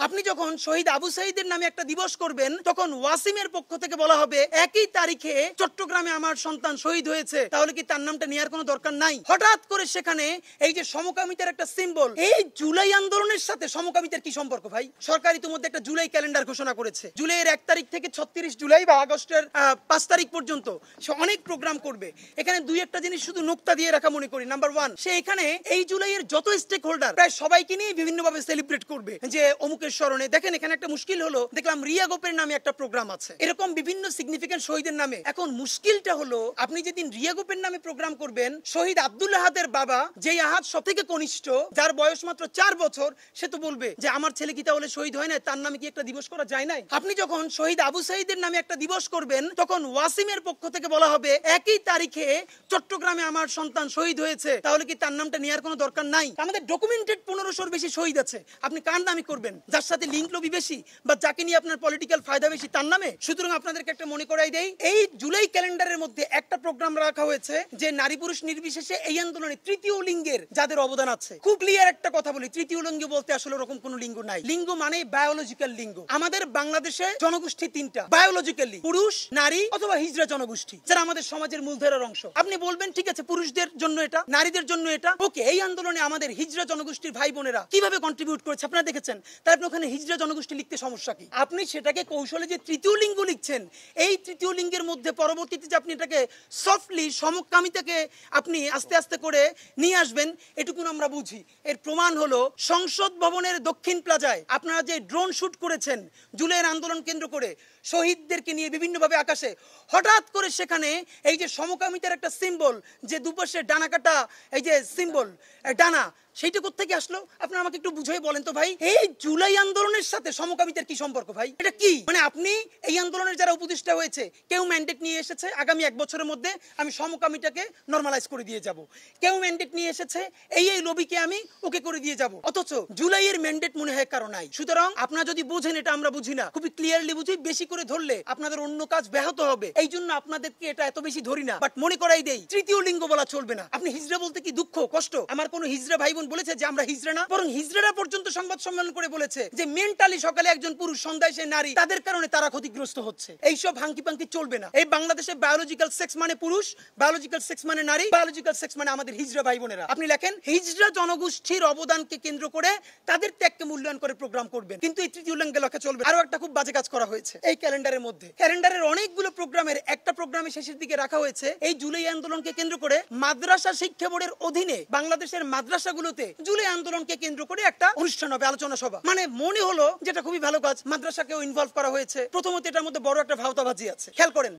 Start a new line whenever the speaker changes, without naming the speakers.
আপনি যখন শহীদ আবু সাঈদের নামে একটা দিবস করবেন তখন ওয়াসিমের পক্ষ থেকে বলা হবে একই তারিখে চট্টগ্রামে আমার সন্তান শহীদ হয়েছে, তাহলে কি তার নামটা নেওয়ার কোনো দরকার নাই? হঠাৎ করে সেখানে এই যে সমকামিতার একটা সিম্বল, এই জুলাই আন্দোলনের সাথে সমকামিতার কি সম্পর্ক ভাই? সরকার ইতিমধ্যে একটা জুলাই ক্যালেন্ডার ঘোষণা করেছে। জুলাইয়ের 1 তারিখ থেকে 36 জুলাই বা আগস্টের 5 তারিখ পর্যন্ত সে অনেক প্রোগ্রাম করবে। এখানে দুই একটা জিনিস শুধু নোক্তা দিয়ে রাখা মনে করি। নাম্বার 1, সে এখানে এই জুলাইয়ের যত স্টেক হোল্ডার প্রায় সবাইকে নিয়ে বিভিন্নভাবে সেলিব্রেট করবে যে অমুকের স্মরণে। দেখেন এখানে একটা মুশকিল হলো, দেখলাম রিয়া গোপের নামে একটা প্রোগ্রাম আছে, এরকম বিভিন্ন সিগনিফিকেন্ট শহীদের নামে। এখন মুশকিলটা হলো আপনি যেদিন রিয়া গোপের নামে প্রোগ্রাম করবেন, শহীদ আব্দুল আহাদের বাবা, যেই আহাদ সব থেকে কনিষ্ঠ, যার বয়স মাত্র 4 বছর, সে তো বলবে যে আমার ছেলে কি তাহলে শহীদ হয় না, তার নামে কি একটা দিবস করা যায় নাই? আপনি যখন শহীদ আবু সাঈদের নামে একটা দিবস করবেন তখন ওয়াসিমের পক্ষ থেকে বলা হবে একই তারিখে চট্টগ্রামে আমার সন্তান শহীদ হয়েছে, তাহলে কি তার নামটা নেওয়ার কোনো দরকার নাই? আমাদের ডকুমেন্টেড 1500-র বেশি শহীদ আছে, আপনি কার নামে করবেন? যার সাথে লিঙ্ক লবি বেশি বা যাকে নিয়ে আপনার পলিটিক্যাল ফায়দা বেশি তার নামে? সুতরাং আপনাদেরকে একটা মনে করাই দেই, এই জুলাই ক্যালেন্ডারের মধ্যে একটা প্রোগ্রাম রাখা হয়েছে যে নারী পুরুষ নির্বিশেষে এই আন্দোলনে তৃতীয় লিঙ্গের যাদের অবদান আছে। খুব ক্লিয়ার একটা কথা বলি, তৃতীয় লিঙ্গ বলতে আসলে ওরকম কোনো লিঙ্গ নাই। লিঙ্গ মানে বায়োলজিক্যাল লিঙ্গ। আমাদের বাংলাদেশে জনগোষ্ঠী 3টা বায়োলজিক্যালি: পুরুষ, নারী অথবা হিজড়া জনগোষ্ঠী, যারা আমাদের সমাজের মূলধারার অংশ। আপনি বলবেন ঠিক আছে, পুরুষদের জন্য এটা, নারীদের জন্য এটা, ওকে। এই আন্দোলনে আমাদের হিজড়া জনগোষ্ঠীর ভাই বোনেরা কিভাবে কন্ট্রিবিউট করেছে আপনারা দেখেছেন, তার আপনি ওখানে হিজড়া জনগোষ্ঠী লিখতে সমস্যা কি? আপনি সেটাকে কৌশলে যে তৃতীয় লিঙ্গ লিখছেন, এই তৃতীয় লিঙ্গের মধ্যে পরবর্তীতে যে আপনি এটাকে সফটলি সমকামিতাকে আপনি আস্তে আস্তে করে নিয়ে আসবেন, এটুকুন আমরা বুঝি। এর প্রমাণ হলো সংসদ ভবনের দক্ষিণ প্লাজায় আপনারা যে ড্রোন শুট করেছেন জুলাইয়ের আন্দোলন কেন্দ্র করে শহীদদেরকে নিয়ে বিভিন্নভাবে আকাশে, হঠাৎ করে সেখানে এই যে সমকামিতার একটা সিম্বল, যে দুপাশে ডানা কাটা এই যে সিম্বল ডানা, সেইটা কোত্থেকে আসলো? আপনারা আমাকে একটু বুঝিয়ে বলেন তো ভাই। এই জুলাই আন্দোলনের সাথে সমকামিতার কি সম্পর্ক ভাই? এটা কি মানে? আপনি এই আন্দোলনের যারা উপদেষ্টা হয়েছে, কেউ ম্যান্ডেট নিয়ে এসেছে আগামী 1 বছরের মধ্যে আমি সমকামিতাকে নরমালাইজ করে দিয়ে যাব, কেউ ম্যান্ডেট নিয়ে এসেছে এই লবিকে আমি ওকে করে দিয়ে যাব, অথচ জুলাইয়ের ম্যান্ডেট মনে হয় কারো নাই। সুতরাং আপনারা যদি বুঝেন, এটা আমরা বুঝি না, খুবই ক্লিয়ারলি বুঝি, বেশি করে ধরলে আপনাদের অন্য কাজ ব্যাহত হবে, এই জন্য আপনাদেরকে এটা এত বেশি ধরি না। বাট মনে করাই দেই, তৃতীয় লিঙ্গ বলা চলবে না। আপনি হিজড়া বলতে কি দুঃখ কষ্ট? আমার কোনো হিজড়া ভাই বোন বলেছে যে আমরা হিজড়া না, বরং হিজড়ারা পর্যন্ত সংবাদ সম্মেলন করে বলেছে যে মেন্টালি সকালে একজন পুরুষ, সন্ধ্যায় সে নারী, তাদের কারণে তারা ক্ষতিগ্রস্ত হচ্ছে। এইসব হাঙ্কি পাঙ্কি চলবে না। এই বাংলাদেশে বায়োলজিক্যাল সেক্স মানে পুরুষ, বায়োলজিক্যাল সেক্স মানে নারী, বায়োলজিক্যাল সেক্স মানে আমাদের হিজড়া ভাই বোনেরা। আপনি লেখেন হিজড়া জনগোষ্ঠীর অবদানকে কেন্দ্র করে তাদের ত্যাগকে মূল্যায়ন করে প্রোগ্রাম করবেন, কিন্তু এই তৃতীয় লিঙ্গে লেখা চলবে। আরো একটা খুব বাজে কাজ করা হয়েছে এই ক্যালেন্ডারের মধ্যে। ক্যালেন্ডারের অনেকগুলো প্রোগ্রামের একটা প্রোগ্রামে শেষের দিকে রাখা হয়েছে এই জুলাই আন্দোলনকে কেন্দ্র করে মাদ্রাসা শিক্ষা বোর্ডের অধীনে বাংলাদেশের মাদ্রাসাগুলোতে জুলাই আন্দোলনকে কেন্দ্র করে একটা অনুষ্ঠান হবে, আলোচনা সভা। মানে মনে হলো যেটা খুবই ভালো কাজ, মাদ্রাসাকেও ইনভলভ করা হয়েছে। প্রথমত এটার মধ্যে বড় একটা ভাওতাবাজি আছে, খেয়াল করেন।